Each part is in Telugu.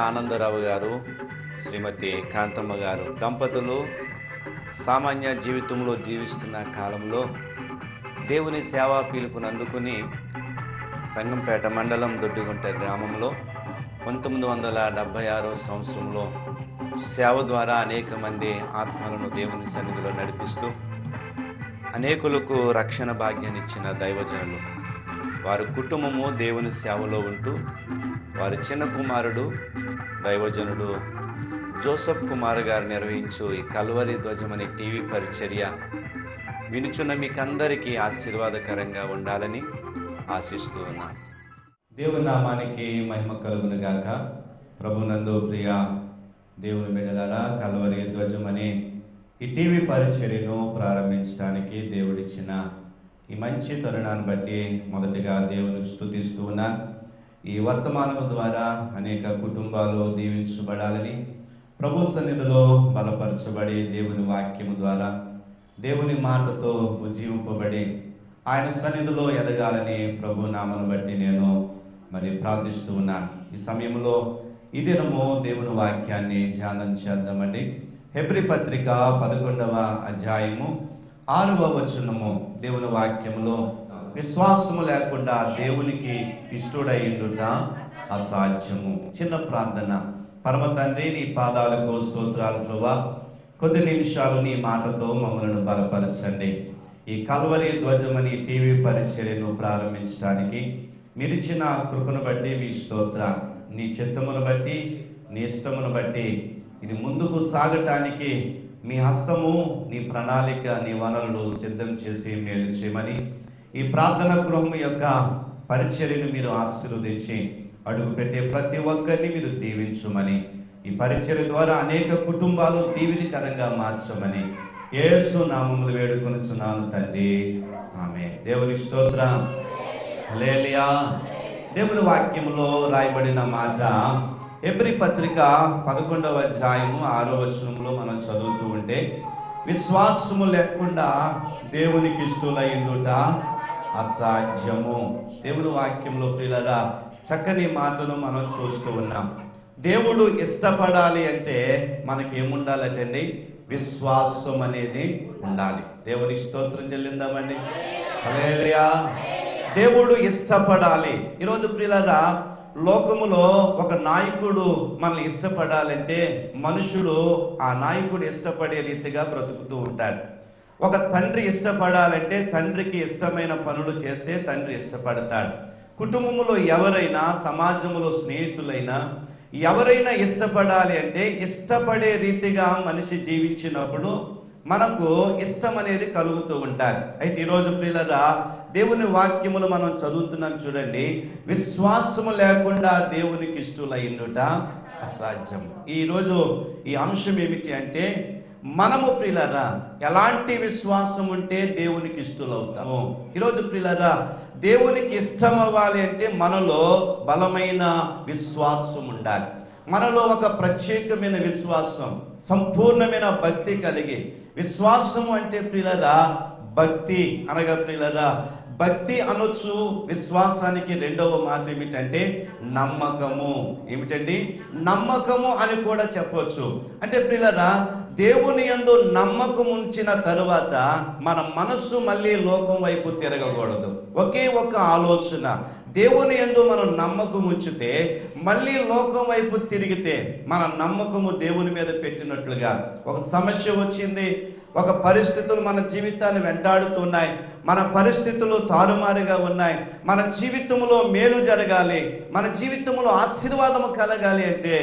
ఆనందరావు గారు, శ్రీమతి కాంతమ్మ గారు దంపతులు సామాన్య జీవితంలో జీవిస్తున్న కాలంలో దేవుని సేవా పిలుపుని అందుకుని సంగంపేట మండలం దొడ్డిగుంట గ్రామంలో 1976 సంవత్సరంలో సేవ ద్వారా అనేక మంది ఆత్మలను దేవుని సన్నిధిలో నడిపిస్తూ అనేకులకు రక్షణ భాగ్యాన్ని ఇచ్చిన దైవజనులు. వారి కుటుంబము దేవుని సేవలో ఉంటూ వారి చిన్న కుమారుడు దైవజనుడు జోసఫ్ కుమార్ గారు నిర్వహించు ఈ కల్వరి ధ్వజం అనే టీవీ పరిచర్య వినుచున్న మీకందరికీ ఆశీర్వాదకరంగా ఉండాలని ఆశిస్తూ ఉన్నాను. దేవుని నామానికి మహిమ కలుగును గాక. ప్రభునందు ప్రియ దేవుని బిడ్డలారా, కల్వరి ధ్వజం అనే ఈ టీవీ పరిచర్యను ప్రారంభించడానికి దేవుడిచ్చిన ఈ మంచి తరుణాన్ని బట్టి మొదటిగా దేవునికి స్తుతిస్తూ ఉన్నాను. ఈ వర్తమానం ద్వారా అనేక కుటుంబాలు దీవించబడాలని, ప్రభు సన్నిధిలో బలపరచబడి దేవుని వాక్యము ద్వారా దేవుని మాటతో ఉజ్జీవింపబడి ఆయన సన్నిధిలో ఎదగాలని ప్రభు నామను బట్టి నేను ప్రార్థిస్తూ ఉన్నాను. ఈ సమయంలో ఈ దినము దేవుని వాక్యాన్ని ధ్యానం చేద్దామండి. హెబ్రీ పత్రిక 11వ అధ్యాయము 6వ వచనము. దేవుని వాక్యములో విశ్వాసము లేకుండా దేవునికి ఇష్టడైండుట అసాధ్యము. చిన్న ప్రార్థన. పరమ తండ్రి, నీ పాదాలకు స్తోత్రాలు ప్రభువా. కొద్ది నిమిషాలు నీ మాటతో మమ్మల్ని బలపరచండి. ఈ కల్వరి ధ్వజమని టీవీ పరిచర్యను ప్రారంభించడానికి మీరిచ్చిన కృపను బట్టి మీ స్తోత్ర. నీ చిత్తమును బట్టి, నీ ఇష్టమును బట్టి ఇది ముందుకు సాగటానికి మీ హస్తము, నీ ప్రణాళిక, నీ వనరులు సిద్ధం చేసి మేలు చేయమని, ఈ ప్రార్థనా గృహం యొక్క పరిచర్యను మీరు ఆశీర్వదించి అడుగు పెట్టే ప్రతి ఒక్కరిని మీరు దీవించమని, ఈ పరిచర్య ద్వారా అనేక కుటుంబాలు దీవెనకరంగా మార్చమని యేసు నామములో వేడుకొనుచున్నాను తండ్రి, ఆమేన్. దేవునికి స్తోత్రం. హల్లెలూయా. దేవుని వాక్యములో రాయబడిన మాట హెబ్రీ పత్రిక 11వ అధ్యాయము 6వ వచనంలో మనం చదువుతూ ఉంటే, విశ్వాసము లేకుండా దేవునికి ఇష్టలైండుట అసాధ్యము. దేవుని వాక్యంలో ప్రియులారా చక్కని మాటను మనం చూస్తూ ఉన్నాం. దేవుడు ఇష్టపడాలి అంటే మనకి ఏముండాలంటే విశ్వాసం అనేది ఉండాలి. దేవునికి స్తోత్రం చెల్లిందామండి. హల్లెలూయా. దేవుడు ఇష్టపడాలి. ఈరోజు ప్రియులారా లోకములో ఒక నాయకుడు మనల్ని ఇష్టపడాలంటే మనుషుడు ఆ నాయకుడు ఇష్టపడే రీతిగా బ్రతుకుతూ ఉంటాడు. ఒక తండ్రి ఇష్టపడాలంటే తండ్రికి ఇష్టమైన పనులు చేస్తే తండ్రి ఇష్టపడతాడు. కుటుంబంలో ఎవరైనా, సమాజంలో స్నేహితులైనా ఎవరైనా ఇష్టపడాలి అంటే ఇష్టపడే రీతిగా మనిషి జీవించినప్పుడు మనకు ఇష్టం అనేది కలుగుతూ ఉంటారు. అయితే ఈరోజు ప్రియులారా దేవుని వాక్యములు మనం చదువుతున్నాం చూడండి. విశ్వాసము లేకుండా దేవునికి ఇష్టలైండుట అసాధ్యం. ఈరోజు ఈ అంశం ఏమిటి అంటే మనము ప్రియులారా ఎలాంటి విశ్వాసం ఉంటే దేవునికి ఇష్టలవుతాము. ఈరోజు ప్రియులారా దేవునికి ఇష్టం అవ్వాలి అంటే మనలో బలమైన విశ్వాసం ఉండాలి. మనలో ఒక ప్రత్యేకమైన విశ్వాసం, సంపూర్ణమైన భక్తి కలిగి, విశ్వాసము అంటే ప్రియులారా భక్తి అనగా ప్రియులారా భక్తి అనొచ్చు. విశ్వాసానికి రెండవ మాట ఏమిటంటే నమ్మకము. ఏమిటండి? నమ్మకము అని కూడా చెప్పవచ్చు. అంటే ప్రియులారా దేవుని యందు నమ్మకం ఉంచిన తరువాత మన మనస్సు మళ్ళీ లోకం వైపు తిరగకూడదు. ఒకే ఒక ఆలోచన. దేవుని యందు మనం నమ్మకం ఉంచితే మళ్ళీ లోకం వైపు తిరిగితే మన నమ్మకము దేవుని మీద పెట్టినట్లుగా. ఒక సమస్య వచ్చింది, ఒక పరిస్థితులు మన జీవితాన్ని వెంటాడుతున్నాయి, మన పరిస్థితులు తారుమారుగా ఉన్నాయి, మన జీవితంలో మేలు జరగాలి, మన జీవితంలో ఆశీర్వాదము కలగాలి అంటే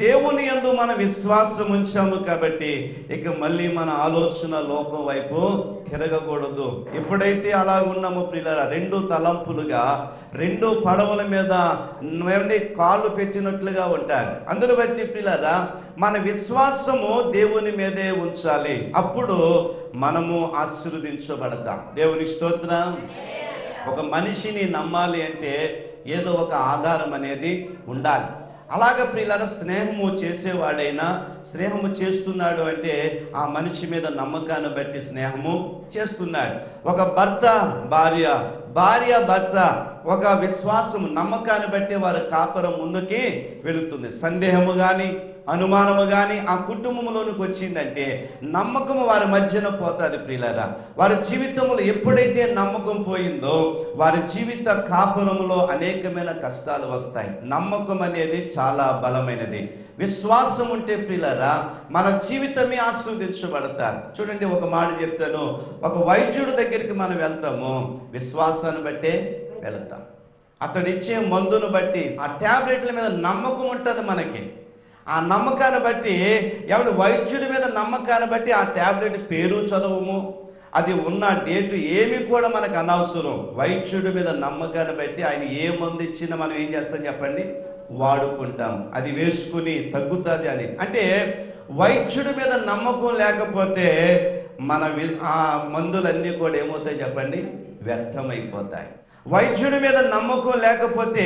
దేవుని యందు మన విశ్వాసం ఉంచాము కాబట్టి ఇక మళ్ళీ మన ఆలోచన లోకం వైపు తిరగకూడదు. ఎప్పుడైతే అలా ఉన్నామో ప్రియులారా రెండు తలంపులుగా, రెండు పడవల మీద కాళ్ళు పెట్టినట్లుగా ఉంటారు. అందును బట్టి ప్రియులారా మన విశ్వాసము దేవుని మీదే ఉంచాలి. అప్పుడు మనము ఆశీర్వదించబడతాం. దేవుని స్తోత్రం. ఒక మనిషిని నమ్మాలి అంటే ఏదో ఒక ఆధారం అనేది ఉండాలి. అలాగ ప్రియులారా, స్నేహము చేసేవాడైనా స్నేహము చేస్తున్నాడు అంటే ఆ మనిషి మీద నమ్మకాన్ని బట్టి స్నేహము చేస్తున్నాడు. ఒక భర్త భార్య, భార్య భర్త, ఒక విశ్వాసం నమ్మకాన్ని బట్టి వారి కాపురం ముందుకి వెళుతుంది. సందేహము కానీ అనుమానము కానీ ఆ కుటుంబంలోనికి వచ్చిందంటే నమ్మకము వారి మధ్యన పోతుంది ప్రియులారా. వారి జీవితంలో ఎప్పుడైతే నమ్మకం పోయిందో వారి జీవిత కాపురంలో అనేకమైన కష్టాలు వస్తాయి. నమ్మకం అనేది చాలా బలమైనది. విశ్వాసం ఉంటే ప్రియులారా మన జీవితమే ఆస్వాదించబడతారు. చూడండి, ఒక మాట చెప్తాను. ఒక వైద్యుడి దగ్గరికి మనం వెళ్తాము, విశ్వాసాన్ని బట్టే వెళ్తాం. అతడు ఇచ్చే మందును బట్టి ఆ ట్యాబ్లెట్ల మీద నమ్మకం ఉంటుంది మనకి. ఆ నమ్మకాన్ని బట్టి ఎవరి వైద్యుడి మీద నమ్మకాన్ని బట్టి ఆ ట్యాబ్లెట్ పేరు చదవము, అది ఉన్న డేటు ఏమి కూడా మనకు అనవసరం. వైద్యుడి మీద నమ్మకాన్ని బట్టి ఆయన ఏ మందు ఇచ్చినా మనం ఏం చేస్తాం చెప్పండి, వాడుకుంటాం. అది వేసుకుని తగ్గుతుంది అని. అంటే వైద్యుడి మీద నమ్మకం లేకపోతే మన ఆ మందులన్నీ కూడా ఏమవుతాయి చెప్పండి, వ్యర్థమైపోతాయి. వైద్యుడి మీద నమ్మకం లేకపోతే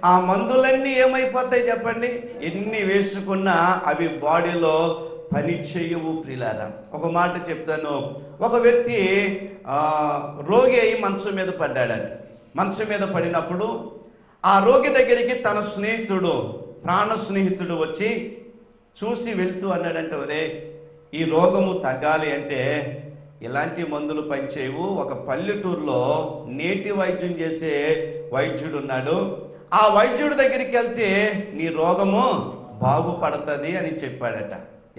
ఆ మందులన్నీ ఏమైపోతాయి చెప్పండి, ఎన్ని వేసుకున్నా అవి బాడీలో పని చేయవు ప్రియులారా. ఒక మాట చెప్తాను. ఒక వ్యక్తి రోగి అయి మంచం మీద పడ్డాడండి. మంచం మీద పడినప్పుడు ఆ రోగి దగ్గరికి తన స్నేహితుడు, ప్రాణ స్నేహితుడు వచ్చి చూసి వెళ్తూ అన్నాడంటే, ఒరే, ఈ రోగము తగ్గాలి అంటే ఇలాంటి మందులు పనిచేయవు. ఒక పల్లెటూరులో నేటి వైద్యం చేసే వైద్యుడు ఉన్నాడు. ఆ వైద్యుడి దగ్గరికి వెళ్తే నీ రోగము బాగుపడుతుంది అని చెప్పాడట.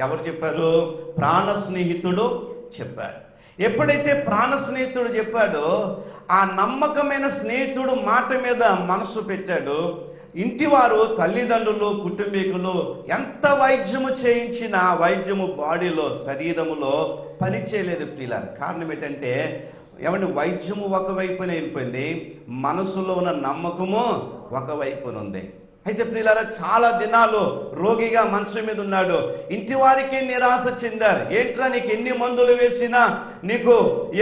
ఎవరు చెప్పారు? ప్రాణ స్నేహితుడు చెప్పాడు. ఎప్పుడైతే ప్రాణ స్నేహితుడు చెప్పాడో ఆ నమ్మకమైన స్నేహితుడు మాట మీద మనసు పెట్టాడు. ఇంటివారు, తల్లిదండ్రులు, కుటుంబీకులు ఎంత వైద్యము చేయించినా వైద్యము బాడీలో, శరీరములో పని చేయలేదు ప్రియులారా. కారణం ఏంటంటే ఏమంటే వైద్యము ఒకవైపున వెళ్ళిపోయింది, మనసులో ఉన్న నమ్మకము ఒకవైపున ఉంది. అయితే ప్రియులారా, చాలా దినాలు రోగిగా మంచం మీద ఉన్నాడు. ఇంటి వారికి నిరాశ చెందారు. ఏంట్రా నీకు ఎన్ని మందులు వేసినా నీకు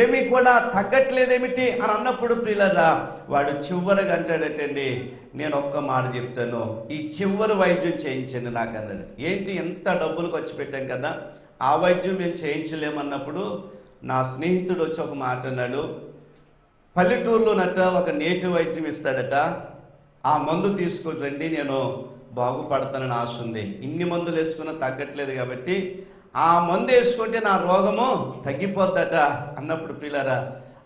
ఏమీ కూడా తగ్గట్లేదేమిటి అని అన్నప్పుడు ప్రియులారా వాడు చివరిగా అంటాడటండి, నేను ఒక్క మాట చెప్తాను, ఈ చివరి వైద్యం చేయించండి నాకు అన్నాడు. ఏంటి, ఎంత డబ్బులు ఖర్చు పెట్టాం కదా, ఆ వైద్యం మేము చేయించలేమన్నప్పుడు నా స్నేహితుడు వచ్చి ఒక మాట అన్నాడు, పల్లెటూరులోనట ఒక నేటి వైద్యం ఇస్తాడట, ఆ మందు తీసుకొని రండి, నేను బాగుపడతానని ఆశ ఉంది. ఇన్ని మందులు వేసుకున్నా తగ్గట్లేదు కాబట్టి ఆ మందు వేసుకుంటే నా రోగము తగ్గిపోద్దట అన్నప్పుడు పిల్లరా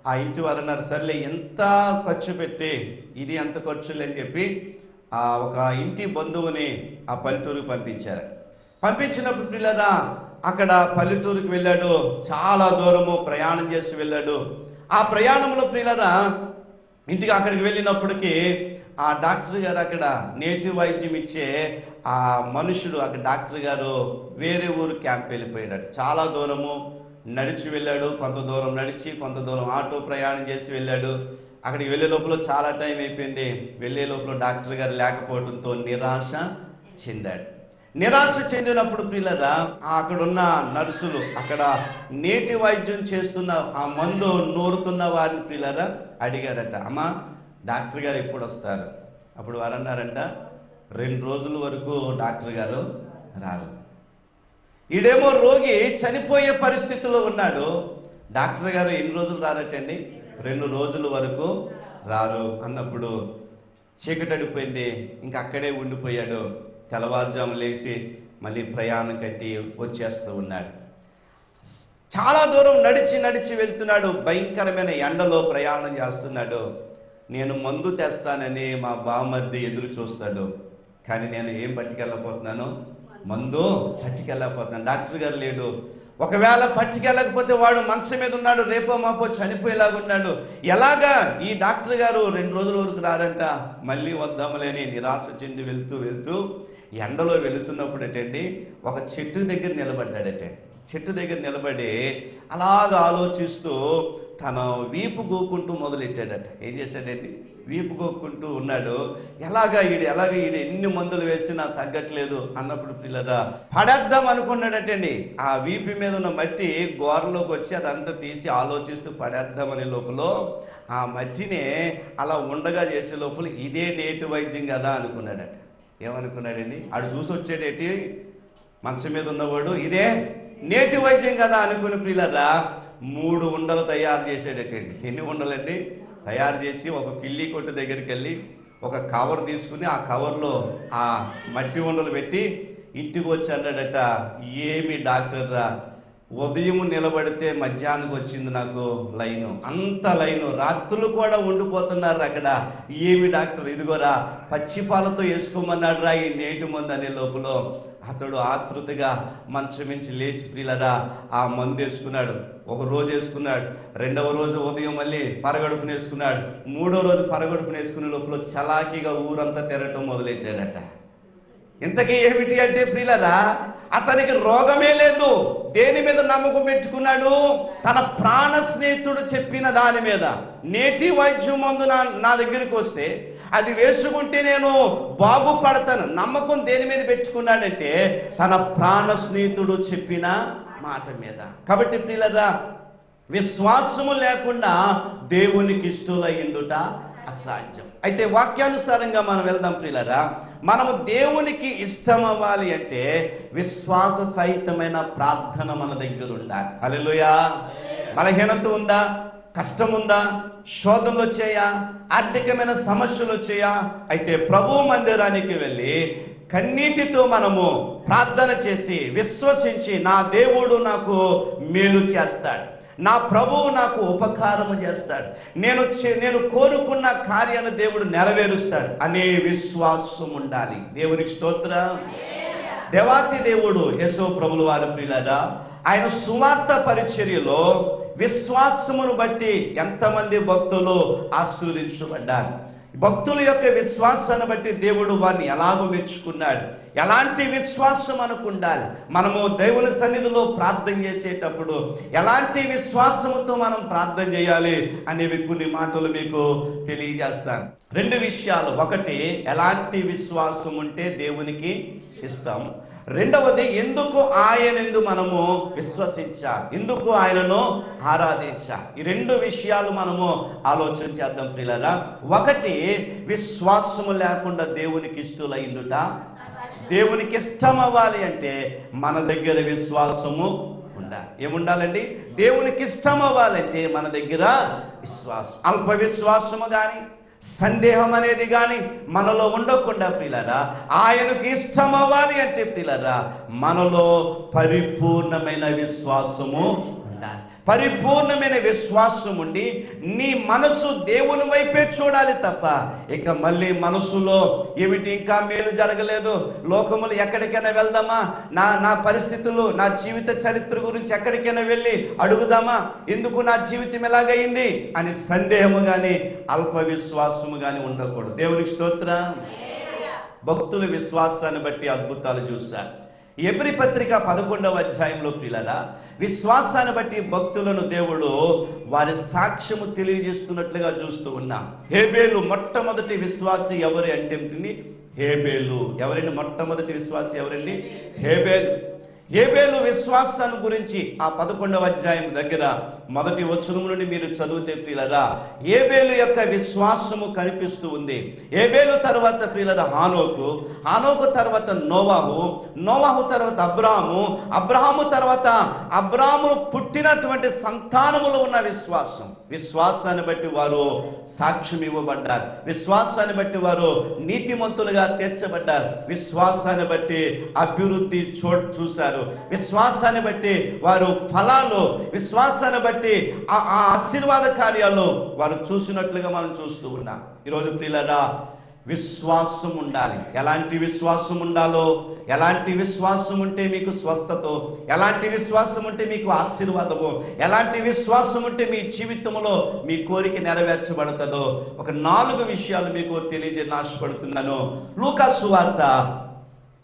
ఆ ఇంటి వారు అన్నారు, సర్లే ఎంత ఖర్చు పెట్టి ఇది ఎంత ఖర్చులు అని చెప్పి ఒక ఇంటి బంధువుని ఆ పల్లెటూరుకి పంపించారు. పంపించినప్పుడు పిల్లరా అక్కడ పల్లెటూరుకి వెళ్ళాడు. చాలా దూరము ప్రయాణం చేసి వెళ్ళాడు. ఆ ప్రయాణంలో పిల్లరా ఇంటికి అక్కడికి వెళ్ళినప్పటికీ ఆ డాక్టర్ గారు, అక్కడ నేటివ్ వైద్యం ఇచ్చే ఆ మనుషుడు, అక్కడ డాక్టర్ గారు వేరే ఊరు క్యాంప్ వెళ్ళిపోయాడు. చాలా దూరము నడిచి వెళ్ళాడు. కొంత దూరం నడిచి, కొంత దూరం ఆటో ప్రయాణం చేసి వెళ్ళాడు. అక్కడికి వెళ్ళే లోపల చాలా టైం అయిపోయింది. వెళ్ళే లోపల డాక్టర్ గారు లేకపోవడంతో నిరాశ చెందాడు. నిరాశ చెందినప్పుడు పిల్లరా అక్కడున్న నర్సులు, అక్కడ నేటి వైద్యం చేస్తున్న ఆ మందు నూరుతున్న వారిని పిల్లరా అడిగారట, అమ్మా డాక్టర్ గారు ఎప్పుడు వస్తారు? అప్పుడు వారు అన్నారంట, 2 రోజుల వరకు డాక్టర్ గారు రారు. ఈడేమో రోగి చనిపోయే పరిస్థితిలో ఉన్నాడు. డాక్టర్ గారు ఎన్ని రోజులు రారటండి? 2 రోజుల వరకు రారు అన్నప్పుడు చీకటడిపోయింది. ఇంకా అక్కడే ఉండిపోయాడు. తెల్లవారుజాము లేచి మళ్ళీ ప్రయాణం కట్టి వచ్చేస్తూ ఉన్నాడు. చాలా దూరం నడిచి నడిచి వెళ్తున్నాడు. భయంకరమైన ఎండలో ప్రయాణం చేస్తున్నాడు. నేను మందు తెస్తానని మా బావమరిది ఎదురు చూస్తాడు, కానీ నేను ఏం పట్టుకెళ్ళకపోతున్నాను? మందు పట్టుకెళ్ళకపోతున్నాను. డాక్టర్ గారు లేడు. ఒకవేళ పట్టుకెళ్ళకపోతే వాడు మంచం మీద ఉన్నాడు, రేపో మాపో చనిపోయేలాగా ఉన్నాడు. ఎలాగా ఈ డాక్టర్ గారు 2 రోజుల వరకు రారంట. మళ్ళీ వద్దాములేని నిరాశ చెంది వెళ్తూ వెళ్తూ ఎండలో వెళుతున్నప్పుడు ఏంటండి ఒక చెట్టు దగ్గర నిలబడ్డాడటే. చెట్టు దగ్గర నిలబడి అలాగ ఆలోచిస్తూ తన వీపు గోక్కుంటూ మొదలెట్టాడట. ఏం చేశాడండి? వీపు గోక్కుంటూ ఉన్నాడు. ఎలాగ ఈడు ఎన్ని మందులు వేసినా తగ్గట్లేదు అన్నప్పుడు పిల్లరా పడేద్దాం అనుకున్నాడటండి. ఆ వీపు మీద ఉన్న మట్టి గోరలోకి వచ్చి అదంతా తీసి ఆలోచిస్తూ పడేద్దామనే లోపల ఆ మట్టినే అలా ఉండగా చేసే లోపల ఇదే నేటి వైద్యం కదా అనుకున్నాడట. ఏమనుకున్నాడండి? ఆడు చూసి వచ్చేటేటి మంచం మీద ఉన్నవాడు, ఇదే నేటి వైద్యం కదా అనుకుని ప్రియులారా 3 ఉండలు తయారు చేసేటట్టండి. ఎన్ని ఉండలండి? తయారు చేసి ఒక కిళ్ళి కొట్టు దగ్గరికి వెళ్ళి ఒక కవర్ తీసుకుని ఆ కవర్లో ఆ మట్టి ఉండలు పెట్టి ఇంటికి వచ్చి అన్నాడట, ఏమి డాక్టర్ రా, ఉదయం నిలబడితే మధ్యాహ్నానికి వచ్చింది నాకు లైను, అంత లైను, రాత్రులు కూడా ఉండిపోతున్నారు అక్కడ. ఏమి డాక్టర్, ఇదిగోరా పచ్చిపాలతో వేసుకోమన్నాడు రా ఈ నేటి మందు అనే లోపల అతడు ఆతృతగా మంచం నుంచి లేచి ప్రియులరా ఆ మందు వేసుకున్నాడు. ఒక రోజు వేసుకున్నాడు, 2వ రోజు ఉదయం మళ్ళీ పరగడుపున వేసుకున్నాడు, 3వ రోజు పరగడుపున వేసుకునే లోపల చలాకీగా ఊరంతా తిరగటం మొదలెట్టాడట. ఇంతకీ ఏమిటి అంటే ప్రియులరా, అతనికి రోగమే లేదు. దేని మీద నమ్మకం పెట్టుకున్నాడు? తన ప్రాణ స్నేహితుడు చెప్పిన దాని మీద. నేటి వైద్యం మందు నా దగ్గరికి వస్తే అది వేసుకుంటే నేను బాగుపడతాను. నమ్మకం దేని మీద పెట్టుకున్నాడంటే తన ప్రాణ స్నేహితుడు చెప్పిన మాట మీద. కాబట్టి ప్రియులరా, విశ్వాసము లేకుండా దేవునికి ఇష్టలయ్యుండుట అసాధ్యం. అయితే వాక్యానుసారంగా మనం వెళ్దాం ప్రియులరా. మనము దేవునికి ఇష్టం అవ్వాలి అంటే విశ్వాస సహితమైన ప్రార్థన మన దగ్గర ఉండాలి. హల్లెలూయా. బలహీనత ఉందా? కష్టం ఉందా? శోధనలు వచ్చాయా? ఆర్థికమైన సమస్యలు వచ్చాయా? అయితే ప్రభు మందిరానికి వెళ్ళి కన్నీటితో మనము ప్రార్థన చేసి విశ్వసించి నా దేవుడు నాకు మేలు చేస్తాడు, నా ప్రభువు నాకు ఉపకారము చేస్తాడు, నేను కోరుకున్న కార్యాన్ని దేవుడు నెరవేరుస్తాడు అనే విశ్వాసం ఉండాలి. దేవునికి స్తోత్రం. దేవాతి దేవుడు యేసు ప్రభుల వారి ప్రియులారా, ఆయన సువార్త పరిచర్యలో విశ్వాసమును బట్టి ఎంతమంది భక్తులు ఆశీర్వదించబడ్డారు. భక్తుల యొక్క విశ్వాసాన్ని బట్టి దేవుడు వారిని ఎలాగో మెచ్చుకున్నాడు. ఎలాంటి విశ్వాసం మనకు ఉండాలి? మనము దేవుని సన్నిధిలో ప్రార్థన చేసేటప్పుడు ఎలాంటి విశ్వాసముతో మనం ప్రార్థన చేయాలి అనేవి కొన్ని మాటలు మీకు తెలియజేస్తాను. 2 విషయాలు. ఒకటి, ఎలాంటి విశ్వాసం ఉంటే దేవునికి ఇష్టం. 2వది, ఎందుకు ఆయనందు మనము విశ్వసించాలి, ఎందుకు ఆయనను ఆరాధించాలి. ఈ 2 విషయాలు మనము ఆలోచన చేద్దాం ప్రియులారా. ఒకటి, విశ్వాసము లేకుండా దేవునికి ఇష్టలయ్యుండుట. దేవునికి ఇష్టం అవ్వాలి అంటే మన దగ్గర విశ్వాసము ఉండాలి. ఏముండాలండి? దేవునికి ఇష్టం అవ్వాలంటే మన దగ్గర విశ్వాసం, అల్ప విశ్వాసము కానీ సందేహం అనేది కానీ మనలో ఉండకుండా ప్రియులారా, ఆయనకు ఇష్టం అవ్వాలి అంటే ప్రియులారా మనలో పరిపూర్ణమైన విశ్వాసము ఉండాలి. పరిపూర్ణమైన విశ్వాసం ఉండి నీ మనసు దేవుని వైపే చూడాలి తప్ప ఇక మళ్ళీ మనసులో ఏమిటి, ఇంకా మేలు జరగలేదు, లోకములు ఎక్కడికైనా వెళ్దామా, నా పరిస్థితులు, నా జీవిత చరిత్ర గురించి ఎక్కడికైనా వెళ్ళి అడుగుదామా, ఎందుకు నా జీవితం ఎలాగైంది అని సందేహము కానీ అల్ప విశ్వాసము కానీ ఉండకూడదు. దేవునికి స్తోత్రం. భక్తుల విశ్వాసాన్ని బట్టి అద్భుతాలు చూశారు. ఎబ్రీ పత్రిక 11వ అధ్యాయంలో ప్రియులారా, విశ్వాసాన్ని బట్టి భక్తులను దేవుడు వారి సాక్ష్యము తెలియజేస్తున్నట్లుగా చూస్తూ ఉన్నాం. హేబేలు మొట్టమొదటి విశ్వాసి ఎవరు అంటే హేబేలు. ఎవరండి మొట్టమొదటి విశ్వాసి? ఎవరండి? హేబేలు. హేబేలు విశ్వాసాన్ని గురించి ఆ 11వ అధ్యాయం దగ్గర మొదటి వచనం నుండి మీరు చదివితే ప్రియులారా, హేబేలు యొక్క విశ్వాసము కనిపిస్తూ ఉంది. హేబేలు తర్వాత ప్రియులారా హానోకు, హానోకు తర్వాత నోవాహు, నోవాహు తర్వాత అబ్రాహాము, అబ్రాహాము తర్వాత అబ్రాహాము పుట్టినటువంటి సంతానములో ఉన్న విశ్వాసం. విశ్వాసాన్ని బట్టి వారు సాక్ష్యం ఇవ్వబడ్డారు. విశ్వాసాన్ని బట్టి వారు నీతిమంతులుగా తీర్చబడ్డారు. విశ్వాసాన్ని బట్టి అభివృద్ధి చూశారు. విశ్వాసాన్ని బట్టి వారు ఫలాలు, విశ్వాసాన్ని బట్టి ఆ ఆశీర్వాద కార్యాలు వారు చూసినట్లుగా మనం చూస్తూ ఉన్నాం. ఈరోజు ప్రియులారా, విశ్వాసం ఉండాలి. ఎలాంటి విశ్వాసం ఉండాలో, ఎలాంటి విశ్వాసం ఉంటే మీకు స్వస్థతో, ఎలాంటి విశ్వాసం ఉంటే మీకు ఆశీర్వాదము, ఎలాంటి విశ్వాసం ఉంటే మీ జీవితంలో మీ కోరిక నెరవేర్చబడుతుందో ఒక 4 విషయాలు మీకు తెలియజేయని ఆశపడుతున్నాను. లూకా సువార్త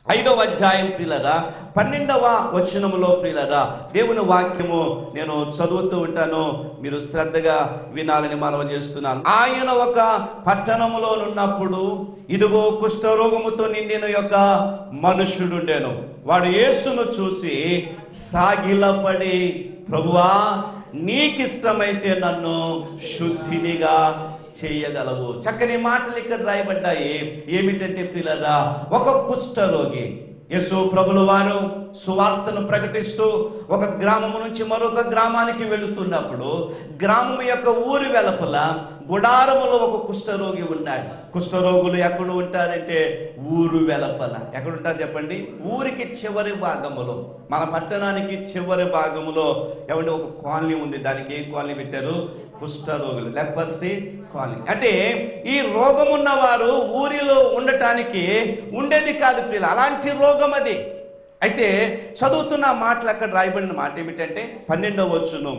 5వ అధ్యాయం ప్రియులారా 12వ వచనములో ప్రియులారా దేవుని వాక్యము నేను చదువుతూ ఉంటాను, మీరు శ్రద్ధగా వినాలని మనవి చేస్తున్నాను. ఆయన ఒక పట్టణములో ఉన్నప్పుడు ఇదిగో కుష్ఠరోగముతో నిండిన యొక్క మనుష్యుడుండెను. వాడు యేసును చూసి సాగిలపడి, ప్రభువా నీకిష్టమైతే నన్ను శుద్ధినిగా చేయగలవు. చక్కని మాటలు ఇక్కడ రాయబడ్డాయి. ఏమిటంటే పిల్లరా, ఒక కుష్ఠరోగి యేసు ప్రభుల వారు సువార్తను ప్రకటిస్తూ ఒక గ్రామం నుంచి మరొక గ్రామానికి వెళుతున్నప్పుడు గ్రామం యొక్క ఊరి వెలుపల గుడారములో ఒక కుష్ఠరోగి ఉన్నాడు. కుష్ఠరోగులు ఎక్కడ ఉంటారంటే ఊరు వెలుపల. ఎక్కడ ఉంటారు చెప్పండి? ఊరికి చివరి భాగములో, మన పట్టణానికి చివరి భాగములో ఏమంటే ఒక కాలనీ ఉంది. దానికి ఏ కాలనీ పెట్టారు? కుష్ఠరోగులు, లెపర్సీ కాలనీ. అంటే ఈ రోగం ఉన్నవారు ఊరిలో ఉండటానికి ఉండేది కాదు పిల్ల, అలాంటి రోగం అది. అయితే చదువుతున్న మాటలు అక్కడ రాయబడిన మాట ఏమిటంటే 12వ వచనం,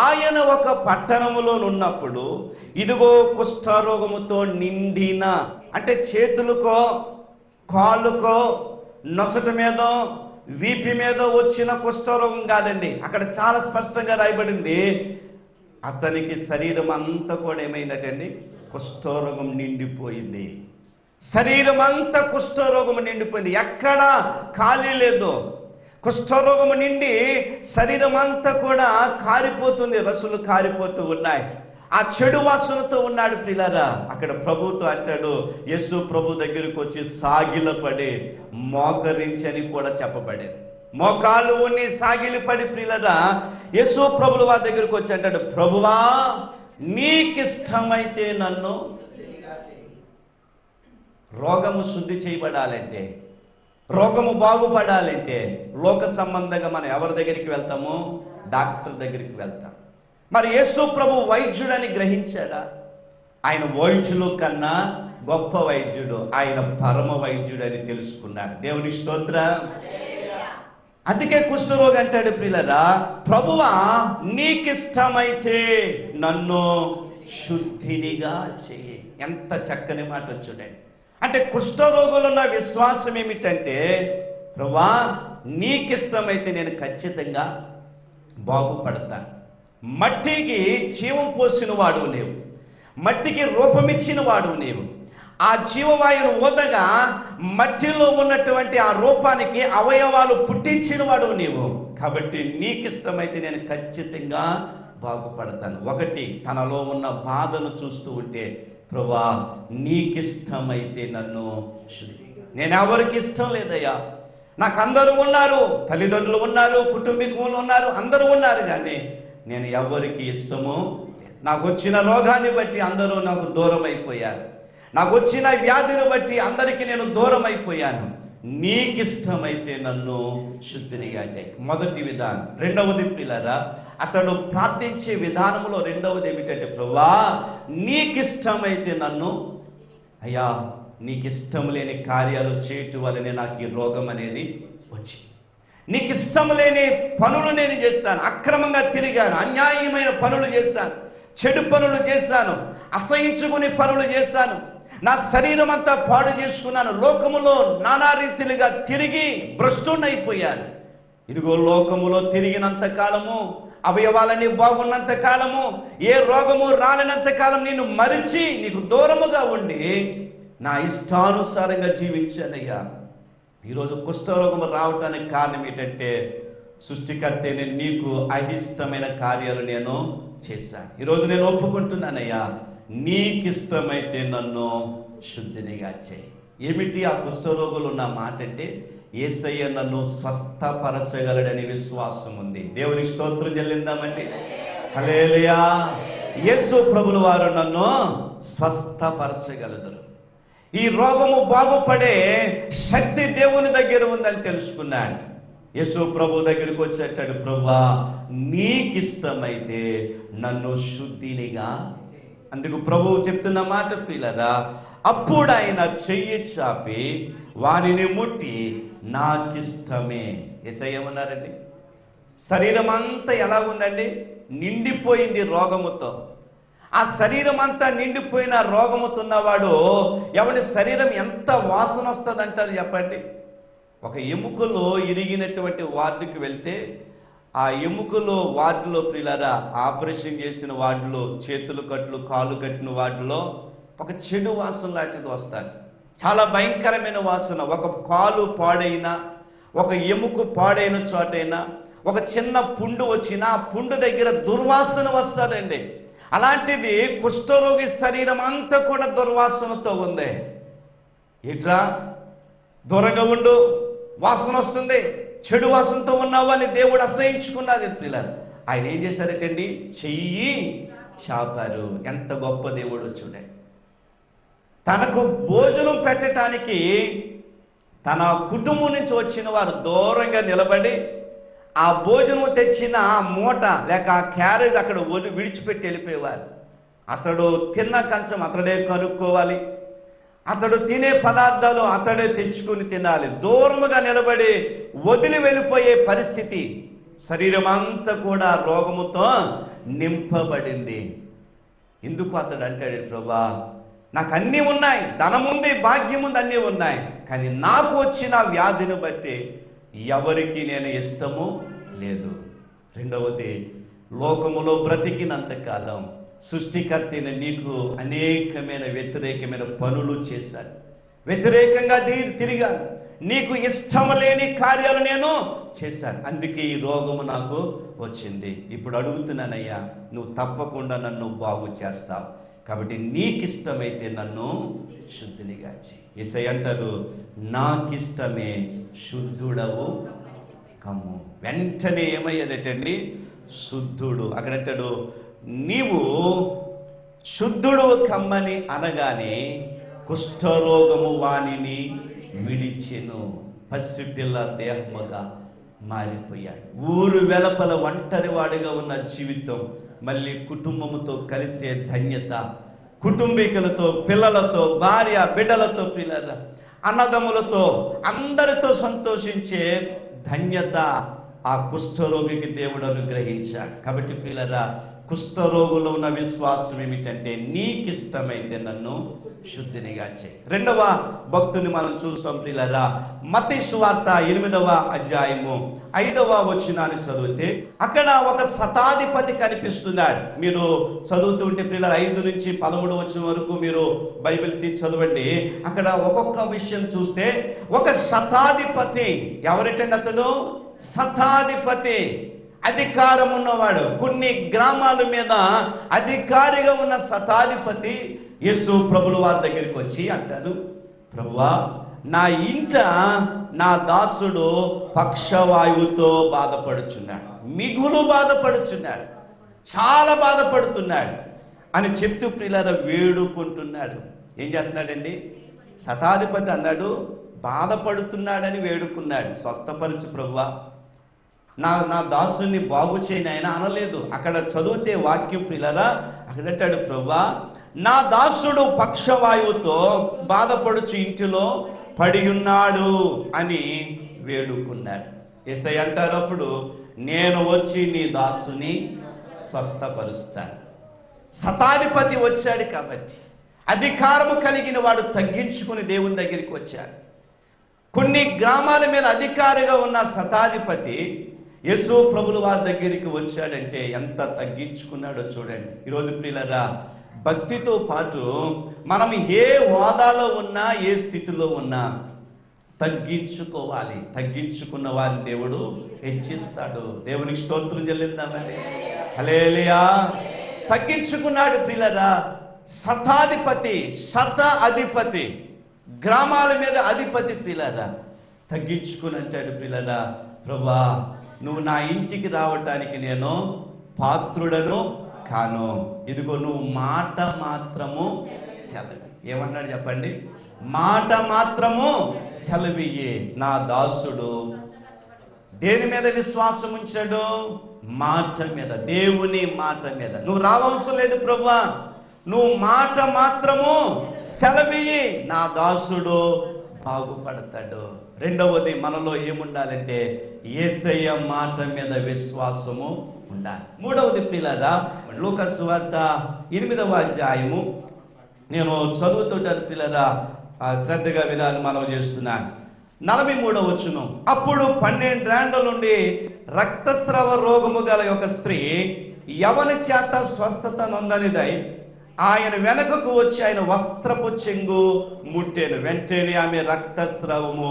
ఆయన ఒక పట్టణములో ఉన్నప్పుడు ఇదిగో కుష్ఠరోగముతో నిండిన, అంటే చేతులకో కాళ్ళకో నొసట మీదో వీపి మీద వచ్చిన కుష్ఠరోగం కాదండి. అక్కడ చాలా స్పష్టంగా రాయబడింది, అతనికి శరీరం అంతా కూడా ఏమైందటండి? కుష్ఠరోగం నిండిపోయింది. శరీరం అంతా కుష్ఠరోగము నిండిపోయింది, ఎక్కడా ఖాళీ లేదు. కుష్ఠరోగము నిండి శరీరం అంతా కూడా కారిపోతుంది, రసులు కారిపోతూ ఉన్నాయి. ఆ చెడు వాసనతో ఉన్నాడు ప్రియులారా. అక్కడ ప్రభుతో అంటాడు, యేసు ప్రభు దగ్గరికి వచ్చి సాగిలపడి మోకరించని కూడా చెప్పబడేది. మోకాలు ఉన్ని సాగిలిపడి ప్రియులారా యేసు ప్రభుల వారి దగ్గరికి వచ్చి అంటాడు, ప్రభువా నీకిష్టమైతే నన్ను. రోగము శుద్ధి చేయబడాలంటే, రోగము బాగుపడాలంటే లోక సంబంధంగా మనం ఎవరి దగ్గరికి వెళ్తాము? డాక్టర్ దగ్గరికి వెళ్తాం. మరి యేసు ప్రభు వైద్యుడని గ్రహించాడా? ఆయన వైద్యుల కన్నా గొప్ప వైద్యుడు, ఆయన పరమ వైద్యుడు అని తెలుసుకున్నాడు. దేవుని స్తోత్రం. అందుకే కుష్ఠరోగి అంటాడు ప్రియులారా, ప్రభువా నీకిష్టమైతే నన్ను శుద్ధినిగా చేయి. ఎంత చక్కని మాట చూడండి. అంటే కుష్ఠరోగులున్న విశ్వాసం ఏమిటంటే, ప్రభువా నీకిష్టమైతే నేను ఖచ్చితంగా బాగుపడతాను. మట్టికి జీవం పోసిన వాడు నీవు, మట్టికి రూపమిచ్చిన వాడు నీవు. ఆ జీవవాయువును ఊదగా మట్టిలో ఉన్నటువంటి ఆ రూపానికి అవయవాలు పుట్టించిన వాడు నీవు. కాబట్టి నీకిష్టమైతే నేను ఖచ్చితంగా బాగుపడతాను. ఒకటి, తనలో ఉన్న బాధను చూస్తూ ఉంటే, ప్రభువా నీకిష్టమైతే నన్ను శుద్ధి. నేను ఎవరికి ఇష్టం లేదయ్యా, నాకు అందరూ ఉన్నారు, తల్లిదండ్రులు ఉన్నారు, కుటుంబీకులు ఉన్నారు, అందరూ ఉన్నారు, కానీ నేను ఎవరికి ఇష్టమో. నాకు వచ్చిన రోగాన్ని బట్టి అందరూ నాకు దూరం అయిపోయారు, నాకు వచ్చిన వ్యాధిని బట్టి అందరికీ నేను దూరం అయిపోయాను. నీకిష్టమైతే నన్ను శుద్ధినిగా చేయి. మొదటి విధానం. రెండవది పిల్లరా, అతడు ప్రార్థించే విధానంలో రెండవది ఏమిటంటే, ప్రభువా నీకిష్టమైతే నన్ను, అయ్యా నీకిష్టం లేని కార్యాలు చేయటం వల్లనే నాకు ఈ రోగం అనేది వచ్చింది. నీకిష్టం లేని పనులు నేను చేస్తాను, అక్రమంగా తిరిగాను, అన్యాయమైన పనులు చేస్తాను, చెడు పనులు చేశాను, అసహించుకునే పనులు చేశాను, నా శరీరం అంతా పాడు చేసుకున్నాను, లోకములో నానా రీతిలుగా తిరిగి భ్రష్టునైపోయాను. ఇదిగో లోకములో తిరిగినంత కాలము, అవయవాలన్నీ బాగున్నంత కాలము, ఏ రోగము రాలినంత కాలం నేను మరిచి నీకు దూరముగా ఉండి నా ఇష్టానుసారంగా జీవించానయ్యా. ఈరోజు కుష్ఠరోగము రావటానికి కారణం ఏంటంటే, సృష్టికర్తే నేను నీకు అయిష్టమైన కార్యాలు నేను చేశాను. ఈరోజు నేను ఒప్పుకుంటున్నానయ్యా, నీకిష్టమైతే నన్ను శుద్ధినిగా చేయి. ఏమిటి ఆ కుష్ఠరోగులు ఉన్న మాట అంటే, యేసయ్య నన్ను స్వస్థపరచగలడని విశ్వాసం ఉంది. దేవుని స్తోత్రం చెల్లిందామండి. హల్లెలూయా. యేసు ప్రభుల వారు నన్ను స్వస్థపరచగలరు. ఈ రోగము బాగుపడే శక్తి దేవుని దగ్గర ఉందని తెలుసుకున్నాడు. యేసు ప్రభు దగ్గరికి వచ్చేటాడు, ప్రభువా నీకిష్టమైతే నన్ను శుద్ధినిగా. అందుకు ప్రభువు చెప్తున్న మాట ప్రియులారా, అప్పుడు ఆయన చెయ్యి చాపి వారిని ముట్టి నాకిష్టమే. యేసయ్య ఏమన్నారండి? శరీరం అంతా ఎలా ఉందండి? నిండిపోయింది రోగముతో. ఆ శరీరం అంతా నిండిపోయిన రోగముతో ఉన్నవాడు ఎవరి శరీరం ఎంత వాసన వస్తుంది అంటారు చెప్పండి? ఒక ఎముకలో ఇరిగినటువంటి వార్డుకి వెళ్తే ఆ ఎముకలో వార్డులో ప్రియులారా, ఆపరేషన్ చేసిన వార్డులో, చేతులు కట్లు కాళ్ళు కట్టిన వార్డులో ఒక చెడు వాసన లాంటిది వస్తుంది. చాలా భయంకరమైన వాసన. ఒక కాలు పాడైనా, ఒక ఎముక పాడైన చోటైనా ఒక చిన్న పుండు వచ్చినా ఆ పుండు దగ్గర దుర్వాసన వస్తుందండి. అలాంటిది కుష్ఠరోగి శరీరం అంతా కూడా దుర్వాసనతో ఉంది. ఇట్లా దూరంగా ఉండు, వాసన వస్తుంది, చెడు వాసనతో ఉన్నావు అని దేవుడు అసహించుకున్నది పిల్లలు. ఆయన ఏం చేశారటండి? చెయ్యి చాపారు. ఎంత గొప్ప దేవుడు చూడండి. తనకు భోజనం పెట్టడానికి తన కుటుంబం నుంచి వచ్చిన వారు దూరంగా నిలబడి ఆ భోజనం తెచ్చిన మూట లేక ఆ క్యారేజ్ అక్కడ విడిచిపెట్టి వెళ్ళిపోయేవారు. అతడు తిన్న కంచం అతడే కనుక్కోవాలి, అతడు తినే పదార్థాలు అతడే తెచ్చుకుని తినాలి. దూరముగా నిలబడి వదిలి వెళ్ళిపోయే పరిస్థితి. శరీరం అంతా కూడా రోగముతో నింపబడింది. ఎందుకు అతడు అంటాడు, ప్రభా నాకు అన్నీ ఉన్నాయి, ధనముంది, భాగ్యం ఉంది, అన్నీ ఉన్నాయి, కానీ నాకు వచ్చిన వ్యాధిని బట్టి ఎవరికి నేను ఇష్టము లేదు. రెండవది, లోకములో బ్రతికినంతకాలం సృష్టికర్తైన నీకు అనేకమైన వ్యతిరేకమైన పనులు చేశాను, వ్యతిరేకంగా తిరిగాను, నీకు ఇష్టం లేని కార్యాలు నేను చేశాను, అందుకే ఈ రోగము నాకు వచ్చింది. ఇప్పుడు అడుగుతున్నానయ్యా, నువ్వు తప్పకుండా నన్ను బాగు చేస్తావు, కాబట్టి నీకిష్టమైతే నన్ను శుద్ధినిగా చేయి. యేసయ్య అంటారు, నాకిష్టమే, శుద్ధుడవు కమ్ము. వెంటనే ఏమయ్యేదటండి? శుద్ధుడు. అక్కడ అంటాడు, నీవు శుద్ధుడు కమ్మని అనగానే కుష్ఠరోగము వానిని విడిచెను. పసిపిల్ల దేహముగా మారిపోయాడు. ఊరు వెలపల ఒంటరి వాడిగా ఉన్న జీవితం మళ్ళీ కుటుంబముతో కలిసే ధన్యత, కుటుంబీకులతో, పిల్లలతో, భార్య బిడ్డలతో, పిల్లల అన్నదమ్ములతో అందరితో సంతోషించే ధన్యత ఆ కుష్ఠరోగికి దేవుడు అనుగ్రహించాడు. కాబట్టి పిల్లరా, కుష్ఠరోగులో ఉన్న విశ్వాసం ఏమిటంటే, నీకిష్టమైతే నన్ను శుద్ధినిగా చేయి. రెండవ భక్తుని మనం చూస్తాం పిల్లరా. మత్తయి సువార్త 8వ అధ్యాయము 5వ వచనాన్ని చదివితే అక్కడ ఒక శతాధిపతి కనిపిస్తున్నాడు. మీరు చదువుతుంటే పిల్లలు 5 నుంచి 13 వచనం వరకు మీరు బైబిల్ తీసి చదవండి. అక్కడ ఒక్కొక్క విషయం చూస్తే ఒక శతాధిపతి, ఎవరిటండి అతను? శతాధిపతి, అధికారం ఉన్నవాడు. కొన్ని గ్రామాల మీద అధికారిగా ఉన్న శతాధిపతి యేసు ప్రభుల వారి దగ్గరికి వచ్చి అంటారు, ప్రభువా, నా ఇంట నా దాసుడు పక్షవాయువుతో బాధపడుచున్నాడు, మిగులు బాధపడుచున్నాడు, చాలా బాధపడుతున్నాడు అని చెప్తూ ప్రియులారా వేడుకుంటున్నాడు. ఏం చేస్తున్నాడండి? శతాధిపతి అన్నాడు, బాధపడుతున్నాడని వేడుకున్నాడు. స్వస్థపరచు ప్రభువా, నా దాసుని బాగు చేయని ఆయన అనలేదు. అక్కడ చదివితే వాక్యం ప్రియులారా, అక్కడ అంటాడు, ప్రభువా, నా దాసుడు పక్షవాయువుతో బాధపడుచు ఇంటిలో పడి ఉన్నాడు అని వేడుకున్నాడు. యేసయ్య అంటారు అప్పుడు, నేను వచ్చి నీ దాసుని స్వస్థపరుస్తాను. శతాధిపతి వచ్చాడు కాబట్టి, అధికారము కలిగిన వాడు తగ్గించుకుని దేవుని దగ్గరికి వచ్చాడు. కొన్ని గ్రామాల మీద అధికారిగా ఉన్న శతాధిపతి యేసు ప్రభుల వారి దగ్గరికి వచ్చాడంటే ఎంత తగ్గించుకున్నాడో చూడండి. ఈరోజు ప్రియులారా, భక్తితో పాటు మనం ఏ హోదాలో ఉన్నా, ఏ స్థితిలో ఉన్నా తగ్గించుకోవాలి. తగ్గించుకున్న వారిని దేవుడు హెచ్చిస్తాడు. దేవునికి స్తోత్రం చెల్లిద్దామండి. హల్లెలూయా. తగ్గించుకున్నాడు ప్రియులారా. శతాధిపతి, శత అధిపతి, గ్రామాల మీద అధిపతి ప్రియులారా, తగ్గించుకుని అంటాడు, ప్రియులారా, ప్రభువా, నువ్వు నా ఇంటికి రావటానికి నేను పాత్రుడను కాను, ఇదిగో నువ్వు మాట మాత్రము సెలవి. ఏమన్నాడు చెప్పండి? మాట మాత్రము సెలవియ్యి. నా దాసుడు దేని మీద విశ్వాసం ఉంచాడు? మాట మీద, దేవుని మాట మీద. నువ్వు రావవసరం లేదు ప్రభువా, నువ్వు మాట మాత్రము సెలవియ్యి, నా దాసుడు బాగుపడతాడు. రెండవది, మనలో ఏముండాలంటే యేసయ్య మాట మీద విశ్వాసము ఉండాలి. మూడవది ప్రియులారా, లూకా సువార్త 8వ అధ్యాయము నేను చదువుతుంటాను పిల్లరా, శ్రద్ధగా వినాలని మనవి చేస్తున్నాను. 43వ వచనం. అప్పుడు 12 ఏండ్ల నుండి రక్తస్రావ రోగము గల ఒక స్త్రీ యవని చేత స్వస్థత నొందనిదై ఆయన వెనకకు వచ్చి ఆయన వస్త్రపు చెంగు ముట్టెను. వెంటనే ఆమె రక్తస్రావము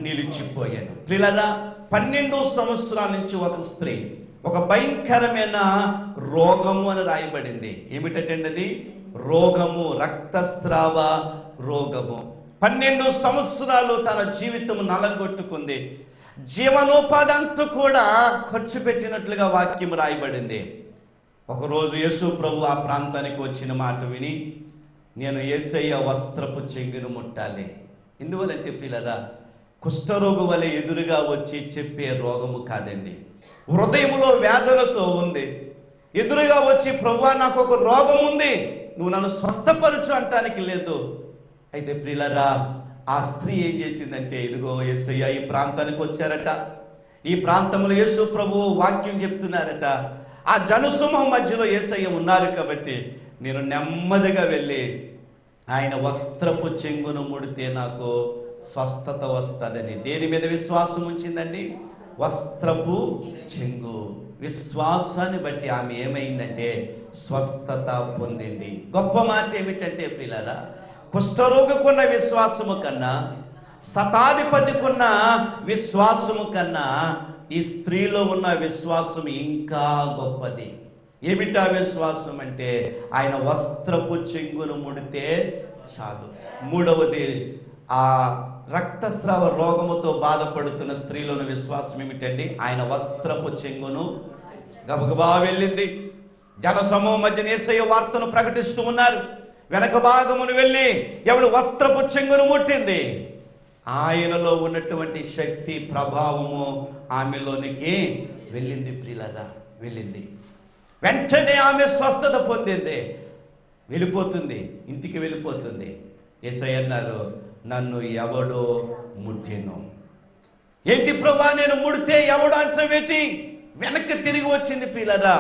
నిలిచిపోయాను. ప్రియులారా, 12 సంవత్సరాల నుంచి ఒక స్త్రీ, ఒక భయంకరమైన రోగము అని రాయబడింది. ఏమిటంటే అది రోగము, రక్తస్రావ రోగము. 12 సంవత్సరాలు తన జీవితం నలగొట్టుకుంది. జీవనోపాధి అంతా కూడా ఖర్చు పెట్టినట్లుగా వాక్యం రాయబడింది. ఒకరోజు యేసు ప్రభు ఆ ప్రాంతానికి వచ్చిన మాట విని, నేను యేసయ్య వస్త్రపు చెంగును ముట్టాలి. ఎందువలంటే పిల్లరా, కుష్ఠరోగు వలె ఎదురుగా వచ్చి చెప్పే రోగము కాదండి. హృదయంలో వేదనతో ఉంది, ఎదురుగా వచ్చి ప్రభువా నాకు ఒక రోగం ఉంది, నువ్వు నన్ను స్వస్థపరచు అంటానికి లేదు. అయితే ప్రియులరా, ఆ స్త్రీ ఏం చేసిందంటే, ఇదిగో యేసయ్య ఈ ప్రాంతానికి వచ్చారట, ఈ ప్రాంతంలో యేసు ప్రభు వాక్యం చెప్తున్నారట, ఆ జనసమూహం మధ్యలో యేసయ్య ఉన్నారు కాబట్టి నేను నెమ్మదిగా వెళ్ళి ఆయన వస్త్రపు చెంగును ముడితే నాకు స్వస్థత వస్తుందని. దేని మీద విశ్వాసం ఉంచిందండి? వస్త్రపు చెంగు. విశ్వాసాన్ని బట్టి ఆమె ఏమైందంటే స్వస్థత పొందింది. గొప్ప మాట ఏమిటంటే ప్రియులారా, కుష్ఠరోగుకున్న విశ్వాసము కన్నా, శతాధిపతికున్న విశ్వాసము కన్నా ఈ స్త్రీలో ఉన్న విశ్వాసం ఇంకా గొప్పది. ఏమిటా విశ్వాసం అంటే, ఆయన వస్త్రపు చెంగును ముడితే చాలు. మూడవది, ఆ రక్తస్రావ రోగముతో బాధపడుతున్న స్త్రీలోని విశ్వాసం ఏమిటండి? ఆయన వస్త్రపు చెంగును గబగబా వెళ్ళింది. జనసమూహం మధ్య యేసయ్య వార్తను ప్రకటిస్తూ ఉన్నారు. వెనక భాగమును వెళ్ళి ఎవడు వస్త్రపు చెంగును ముట్టింది, ఆయనలో ఉన్నటువంటి శక్తి ప్రభావము ఆమెలోనికి వెళ్ళింది. ప్రియులారా, వెళ్ళింది. వెంటనే ఆమె స్వస్థత పొందింది. వెళ్ళిపోతుంది, ఇంటికి వెళ్ళిపోతుంది. యేసయ్య అన్నారు, నన్ను ఎవడో ముట్టెను. ఏంటి ప్రభువా, నేను ముడితే ఎవడు అంటావేంటి? వెనక్కి తిరిగి వచ్చింది. ప్రియులారా,